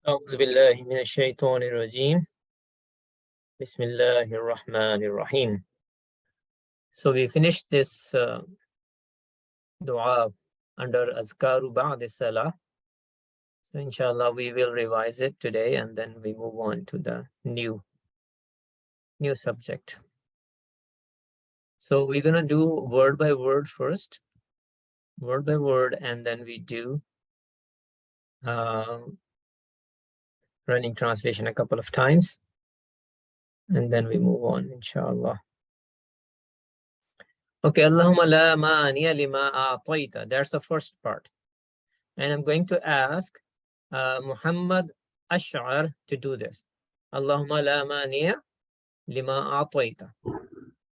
أعوذ بالله من الشيطان الرجيم. بسم الله الرحمن الرحيم. So we finished this dua under Azkaru Ba'd Salah. So inshallah we will revise it today and then we move on to the new subject. So we're gonna do word by word first, word by word, and then we do running translation a couple of times, and then we move on, inshallah. Okay, Allahumma la mani'a lima a'tayta. That's the first part. And I'm going to ask Muhammad Ash'ar to do this. Allahumma la mani'a lima a'tayta.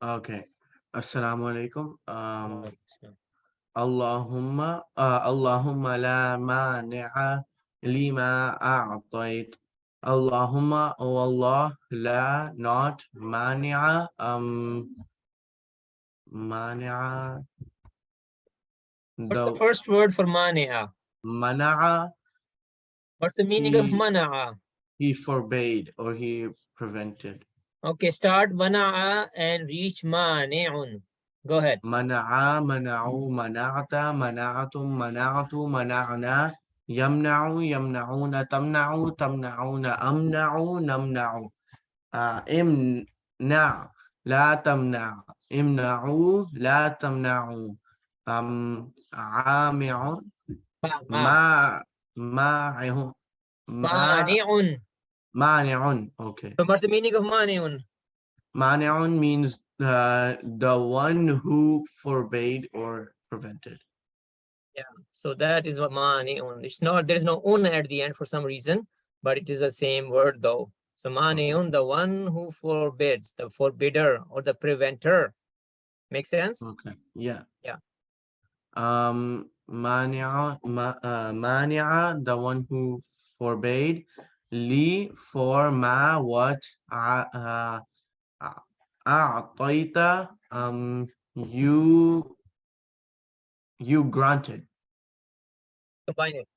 Okay. Assalamu alaikum. Allahumma la mani'a lima a'tayt. Allahumma, oh Allah, la, not, mani'a, mani'a. What's the first word for mani'a? Mana'a. What's the meaning of mana'a? He forbade or he prevented. Okay, start mana'a and reach mani'un. Go ahead. Mana'a, mana'u, mana'ata, mana'atum, mana'atu, mana'na. Yamna'u, yamna'una, tamna'u, tamna'una, amna'u, namna'u. Imna' la tamna'. Imna'u la tamna'u. Ami'un ma'ihun Mani'un. mani'un. Okay. So what's the meaning of mani'un? Mani'un means the one who forbade or prevented. Yeah, so that is what mani'un. It's not, there is no un at the end for some reason, but it is the same word though. So mani'un, the one who forbids, the forbidder or the preventer. Make sense? Okay. Yeah. Yeah. Mani'a, the one who forbade. Li, for ma, what, a'tayta, you granted. Combine it.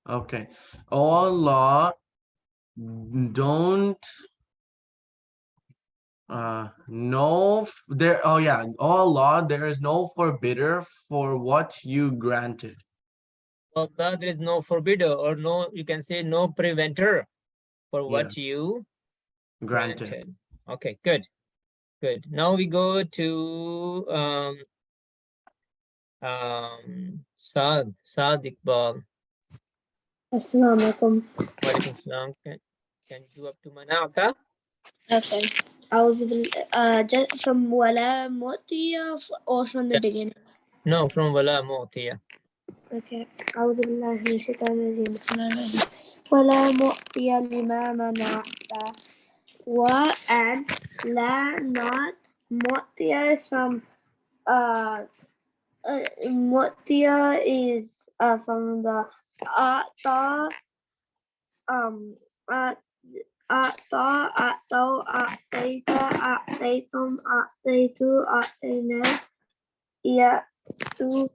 Okay. Oh Allah, don't no there. Oh yeah. Oh Allah, there is no forbidder for what you granted. Well, there is no forbidder, or no, you can say no preventer for what you granted. Okay, good. Good. Now we go to Saad Iqbal. Assalamu alaikum. Walaikum salam. Can you do up to mana'ta? Okay. Just from wala mu'tiya or from the beginning? No, from wala mu'tiya. Okay. أعوذ بالله من الشيطان الرجيم. بسم الله الرحمن الرحيم. ولا معطي لما منعت. Wa and la, not. Mu'tiya is from mu'tiya is from the ata ata, atau, ataita, ataitum, ataitu, ataina, ya'tu,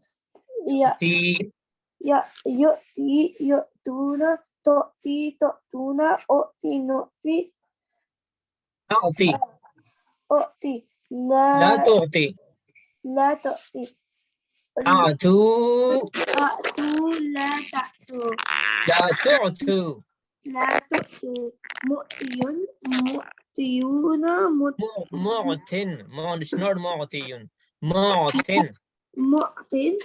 yu'ti, yu'tuna, tu'ti, tu'tuna, u'ti, nu'ti, u'ti, La tu'ti. la tu'ti, A'tu. la ta'tu, La tu'tu. la tu'tu, mu'tiyun, mu'tiyuna, Mu'tin. It's not mu'tiyun. Mu'tin. mu'tin,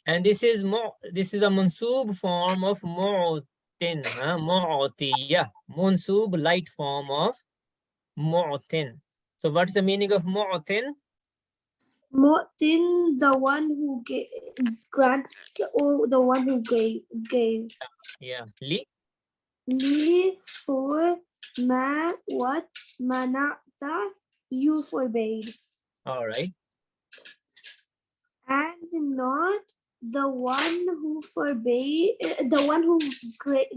and this is a mansub form of mu'tin. Mu'tiya. Mansub, light form of mu'tin. So what's the meaning of mu'tin? Mu'tin, the one who grants, or the one who gave. Yeah. Li. Li, for, ma, what, mana'ta, you forbade. All right. And not the one who forbade, the one who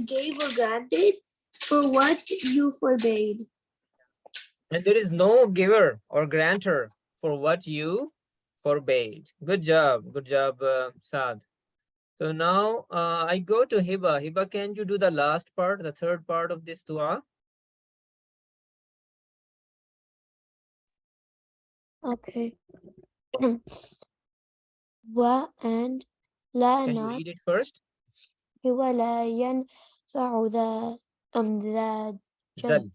gave or granted for what you forbade. And there is no giver or grantor for what you forbade. Good job. Good job, Saad. So now I go to Hiba. Hiba, can you do the last part, the third part of this dua? Okay. و and لا Can you not read it first? ولا ينفع ذا ذا Zal. جد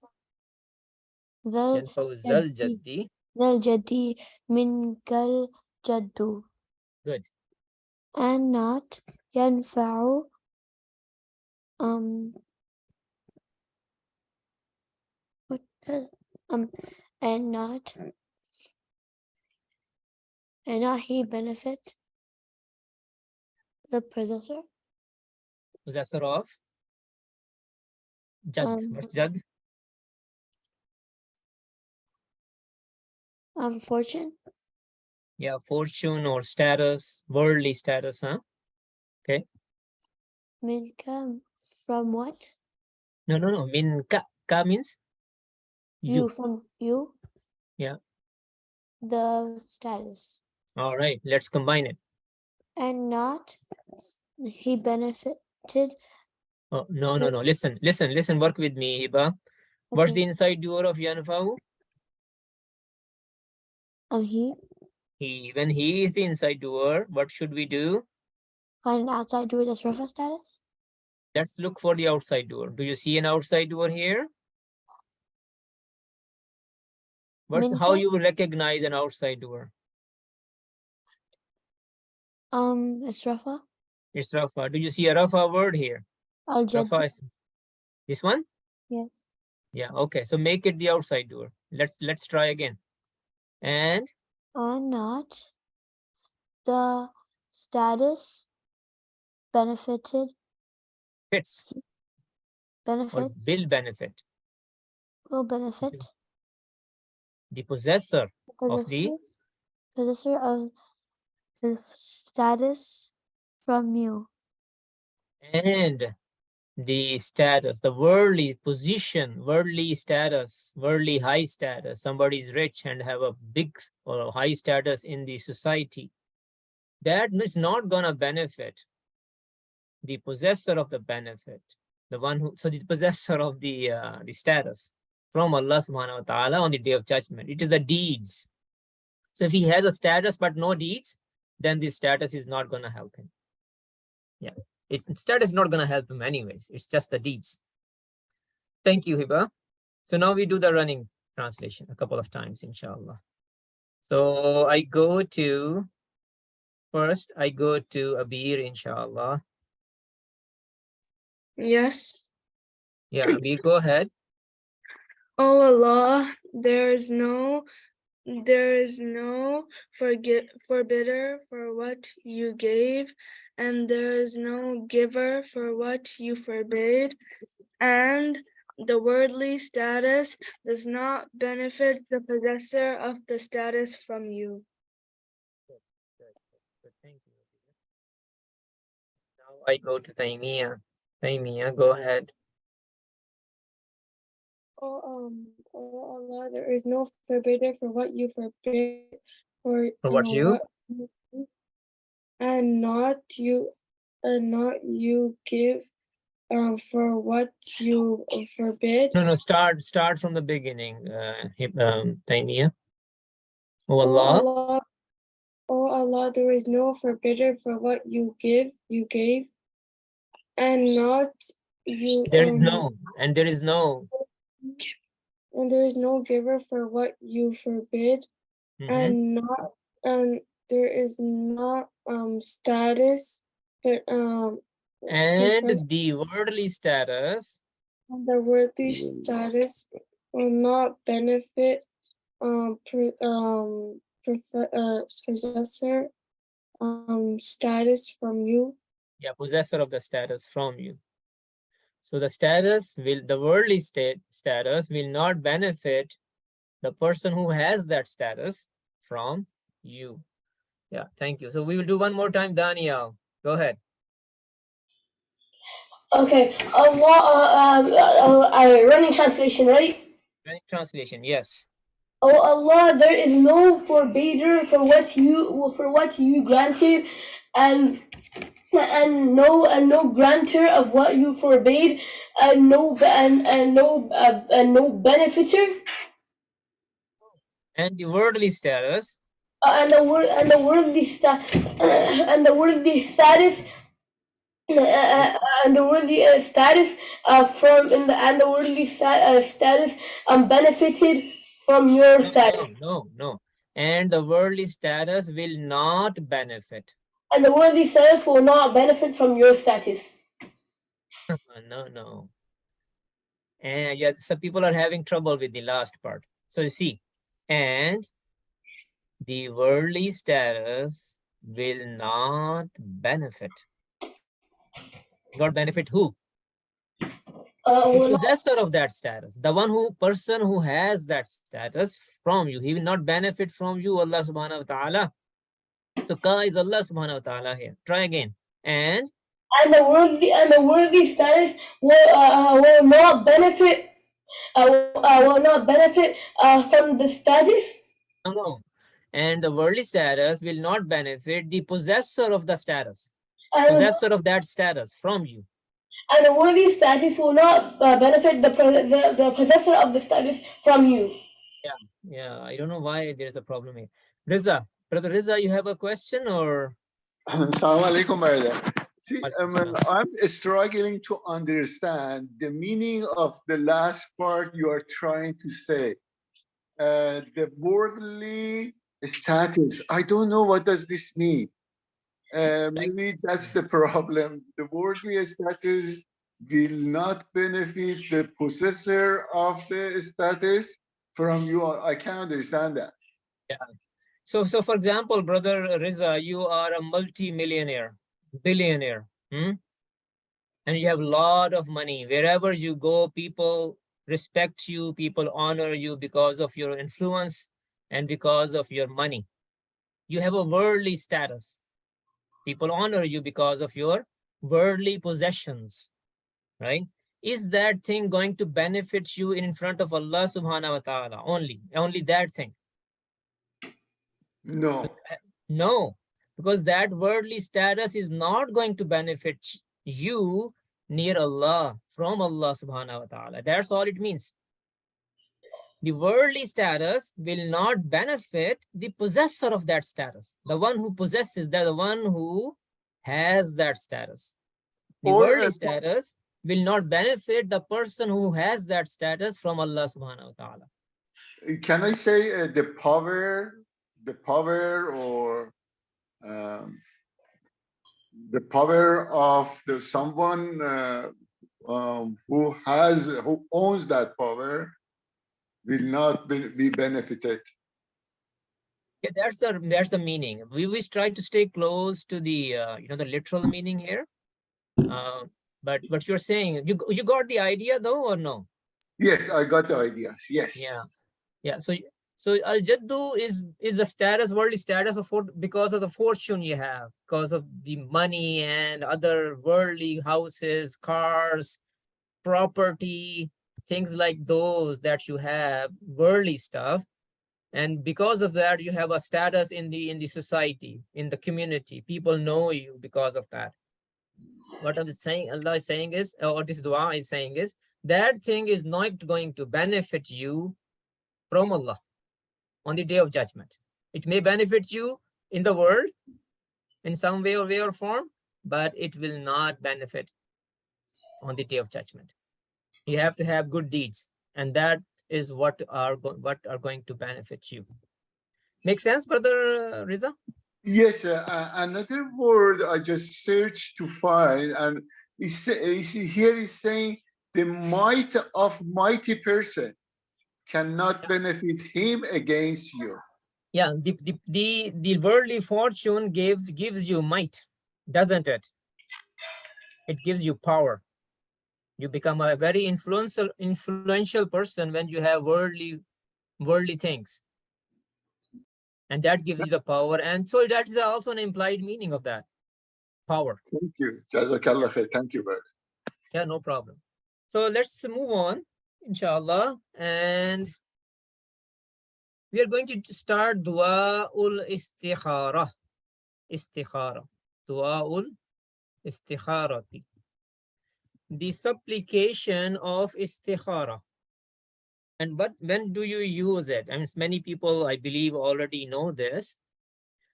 ذا ينفع zal الجد jaddi. ذا الجد منك الجد Good. and not ينفع um what does and not he benefit the possessor Possessor of Jad. What's Jad? fortune Yeah, fortune or status, worldly status, huh? Okay. منك from what? No, no, no. Min ka. Ka means you. From you. Yeah. The status. All right. Let's combine it. And not he benefited. Oh, no, no, no. Listen, listen, listen. Work with me, Hiba. What's the inside doer of Yanfa'u? He. He. When he is the inside doer, what should we do? Find an outside doer that's reference status. Let's look for the outside doer. Do you see an outside doer here? How you will recognize an outside doer? It's Rafa. It's Rafa. Do you see a Rafa word here? Rafa is this one? Yes. Yeah, okay. So make it the outside doer. Let's try again. And not the status benefited. fits. Benefit. Or will benefit. Will benefit. The possessor of the possessor of the status from you. And the status, the worldly position, worldly status, worldly high status. Somebody is rich and have a big or high status in the society. That is not gonna benefit the possessor of the benefit, the one who. So the possessor of the status from Allah Subhanahu wa Taala on the Day of Judgment. It is the deeds. So if he has a status but no deeds, then this status is not gonna help him. Yeah. Its status is not going to help him anyways. It's just the deeds. Thank you, Hiba. So now we do the running translation a couple of times, inshallah. So I go to Abir, inshallah. Yes. Yeah, Abir, go ahead. Oh Allah, there is no forbidder for what you gave, and there is no giver for what you forbade, and the worldly status does not benefit the possessor of the status from you. Good. Thank you. Now I go to Taymiyah. Taymiyah, go ahead. Oh Allah, there is no forbidder for what you forbid, For what you? And not you give for what you forbid. No, start from the beginning, Taymiyah. Oh Allah. Oh Allah, there is no forbidder for what you gave, and not you. There is no, and there is no. And there is no giver for what you forbid, and there is not status, but and the worldly status. And the worldly status will not benefit possessor status from you. Yeah, possessor of the status from you. So the worldly status will not benefit the person who has that status from you. Yeah, thank you. So we will do one more time, Daniel. Go ahead. Okay, running translation, right? Running translation, yes. Oh Allah, there is no forbidder for what you granted, and and no grantor of what you forbade, and no benefiter, And the worldly status, and the worldly status, and the worldly status from in the and the worldly status benefited from your status, no. And the worldly status will not benefit. and the worldly status will not benefit from your status. No. And yes, some people are having trouble with the last part. So you see, and the worldly status will not benefit. Not benefit who? The Will not, possessor of that status. The person who has that status from you. He will not benefit from you, Allah subhanahu wa ta'ala. So ka is Allah subhanahu wa ta'ala here. Try again. And the worldly status will not benefit from the status, no. And the worldly status will not benefit the possessor of the status. and, Possessor of that status from you. and the worldly status will not benefit the possessor of the status from you. Yeah, I don't know why there's a problem here. Riza, brother Riza, you have a question or? Assalamu alaikum, brother. See, Alaikum I'm struggling to understand the meaning of the last part you are trying to say. The worldly status. I don't know what does this mean. Maybe that's the problem. The worldly status will not benefit the possessor of the status from you. I can't understand that. So for example, brother Riza, you are a multi-millionaire, billionaire, and you have a lot of money. Wherever you go, people respect you, people honor you because of your influence and because of your money. You have a worldly status. People honor you because of your worldly possessions, right? Is that thing going to benefit you in front of Allah subhanahu wa ta'ala? Only that thing. No. No, because that worldly status is not going to benefit you near Allah, from Allah subhanahu wa ta'ala. That's all it means. The worldly status will not benefit the possessor of that status. The one who possesses that, the one who has that status. The worldly status will not benefit the person who has that status from Allah subhanahu wa ta'ala. Can I say the power or the power of someone who owns that power will not be benefited? Yeah, that's the meaning. We always try to stay close to the the literal meaning here. But what you're saying, you got the idea though or no? Yes, I got the ideas. Yes. Yeah. So al jaddu is the status, worldly status because of the fortune you have, because of the money and other worldly houses, cars, property, things like those that you have, worldly stuff. And because of that, you have a status in the society, in the community. People know you because of that. What I'm saying, Allah is saying is, or this dua is saying is, that thing is not going to benefit you from Allah on the day of judgment. It may benefit you in the world in some way or form, but it will not benefit on the day of judgment. You have to have good deeds, and that is what are going to benefit you. Make sense, brother Riza? Yes, another word I just searched to find, and here is saying the might of mighty person cannot benefit him against you. Yeah, the worldly fortune gives you might, doesn't it? It gives you power. You become a very influential person when you have worldly things. And that gives you the power. And so that is also an implied meaning of that. Power. Thank you. Jazakallah khair. Thank you, brother. Yeah, no problem. So let's move on, inshallah. And we are going to start Dua ul Istikhara. Istikhara. Dua ul istikharati. The supplication of istikhara. And when do you use it? I mean, many people, I believe, already know this.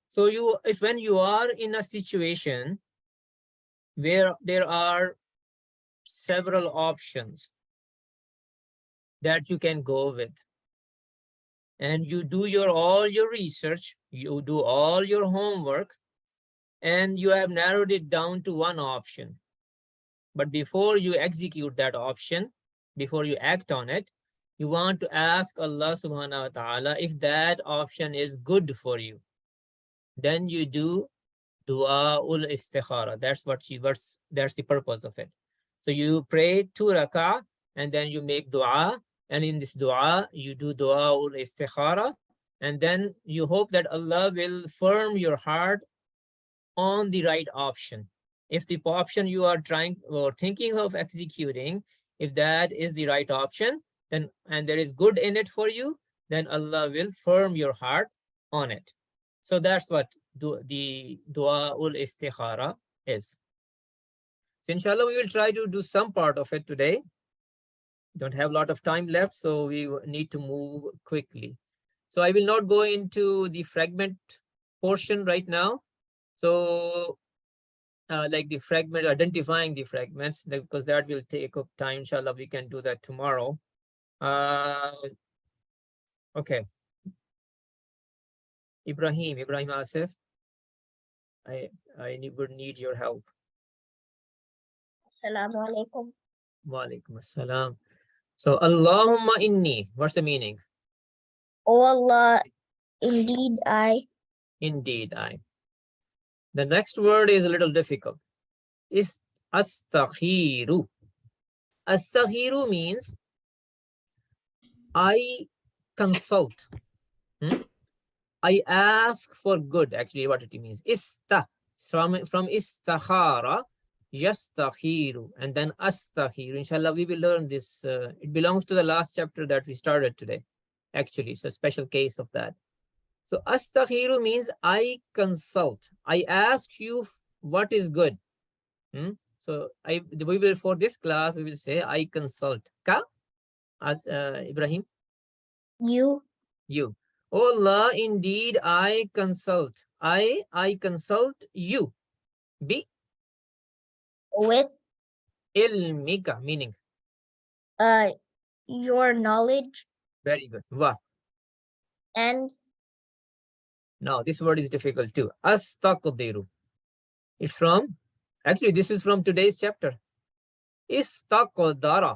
So when you are in a situation where there are several options that you can go with, and you do all your research, you do all your homework, and you have narrowed it down to one option. But before you execute that option, before you act on it, you want to ask Allah subhanahu wa ta'ala if that option is good for you. Then you do dua ul istikhara. That's the purpose of it. So you pray 2 rak'ah and then you make dua, and in this dua you do dua ul istikhara, and then you hope that Allah will firm your heart on the right option. If the option you are trying or thinking of executing, if that is the right option, then and there is good in it for you, then Allah will firm your heart on it. So that's what the dua ul istikhara is. So inshallah, we will try to do some part of it today. Don't have a lot of time left, so we need to move quickly. So I will not go into the fragment portion right now. So like the fragment, identifying the fragments, because that will take up time. Inshallah, we can do that tomorrow. Okay. Ibrahim Asif, I would need your help. Assalamu alaikum. Wa alaikum assalam. So Allahumma inni, what's the meaning? Oh Allah, indeed I. Indeed I. The next word is a little difficult. Is astakhiru. Astakhiru means I consult. I ask for good, actually what it means. From istakhara, yastakhiru, and then astakhiru. Inshallah, we will learn this. It belongs to the last chapter that we started today. Actually, it's a special case of that. So astakhiru means I consult. I ask you what is good. So we will, for this class, we will say I consult. Ka? As Ibrahim? You. You. Oh Allah, indeed I consult. I consult you. Bi? With Ilmika, meaning? your knowledge. Very good. Wa. And Now this word is difficult too. Astaqdiru. It's from, actually this is from today's chapter. Istaqdara.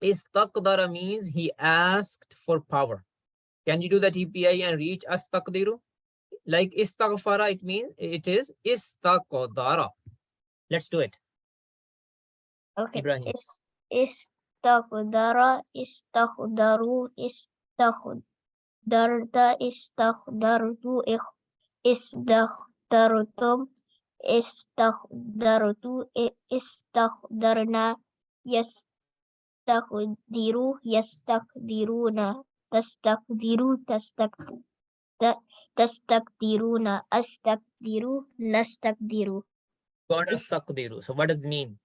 Istaqdara means he asked for power. Can you do that EPI and reach astaqdiru? Like istaghfara, it is istaqdara. Let's do it. okay. Ibrahim. Istaqdara, istaqdaru, istaqdarta, istaqdartu, istaqdartum, istaqdartu, istaqdarna, yastaqdiru, yastaqdiruna, tastaqdiru, tastaqdiruna, astaqdiru, nastaqdiru. God astaqdiru. So what does it mean?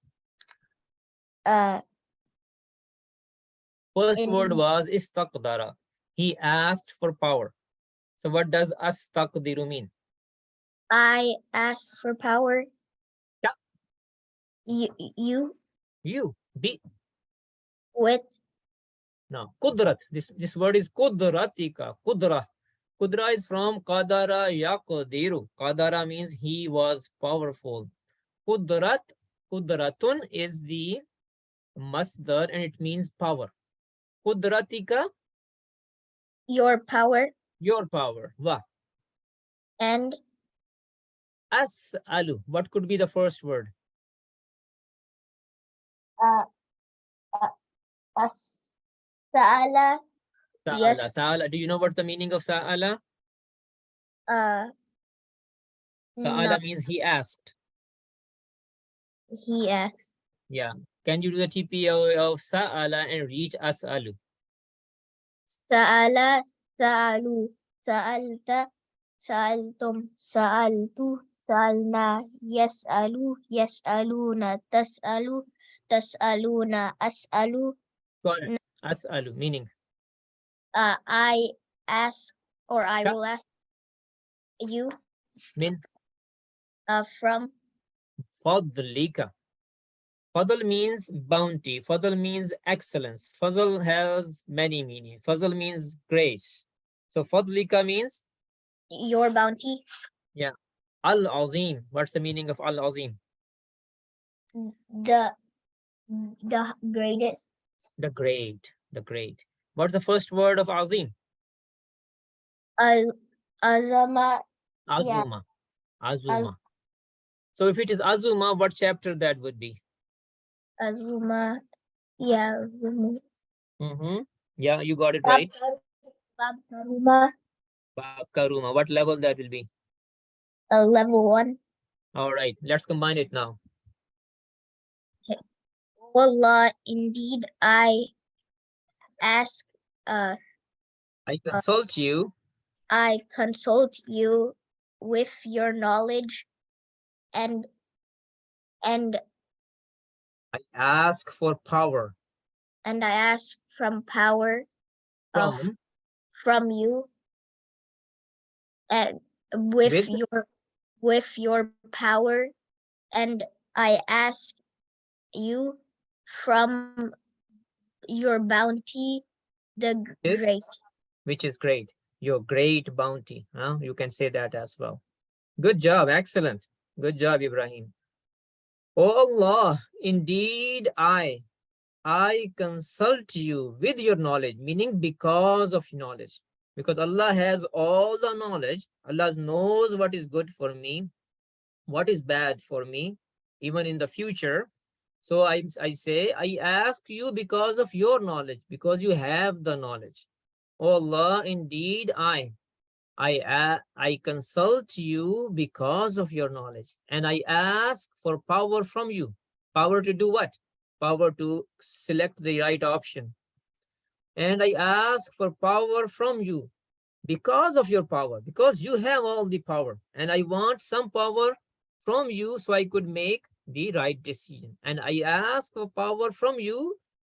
First word was istaqdara. He asked for power. So what does astaqdiru mean? I asked for power. Yeah. You. Be. With. Now, kudrat. This word is kudratika. Kudra. Kudra is from qadara yaqdiru. Qadara means he was powerful. Kudratun is the masdar and it means power. Kudratika. Your power. Your power. Wa. And As'alu. What could be the first word? Sa'ala. Sa'ala. Yes. Sa'ala. Do you know what the meaning of sa'ala? Sa'ala No. means he asked. He asked. Yeah. Can you do the TPO of sa'ala and reach as'alu? Sa'ala, sa'alu, sa'alta, sa'altum, sa'altu, سألنا يسأل يسألون تسأل تسألون أسأل Got it. As'alu, meaning I ask or I Yeah. will ask you min from fadlika. Fadl means bounty. Fadl means excellence. Fadl has many meanings. Fadl means grace. So fadlika means your bounty, al-azim. What's the meaning of al-azim? the the greatest The great, the great. What's the first word of azim? al azama yeah Azuma. Azuma. So if it is azuma, what chapter that would be? azuma yeah Yeah, you got it right. Bab Karuma Bab Karuma. What level that will be? level 1. All right, let's combine it now. Wallah, indeed I ask I consult you I consult you with your knowledge and I ask for power I ask from power of from you and with with your power, and I ask you from your bounty the is great. which is great. Your great bounty. You can say that as well. Good job. Excellent. Good job, Ibrahim. Oh Allah, indeed I consult you with your knowledge, meaning because of knowledge. Because Allah has all the knowledge. Allah knows what is good for me, what is bad for me, even in the future. So I say, I ask you because of your knowledge, because you have the knowledge. Oh Allah, indeed I consult you because of your knowledge, and I ask for power from you. Power to do what? Power to select the right option. And I ask for power from you because of your power, because you have all the power. And I want some power from you so I could make the right decision. And I ask for power from you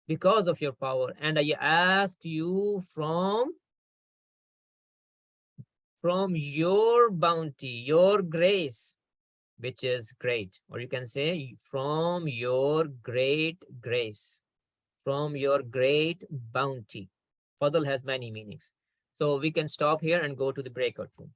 because of your power. And I ask you from your bounty, your grace, which is great. Or you can say from your great grace, from your great bounty. Fadl has many meanings. So we can stop here and go to the breakout room.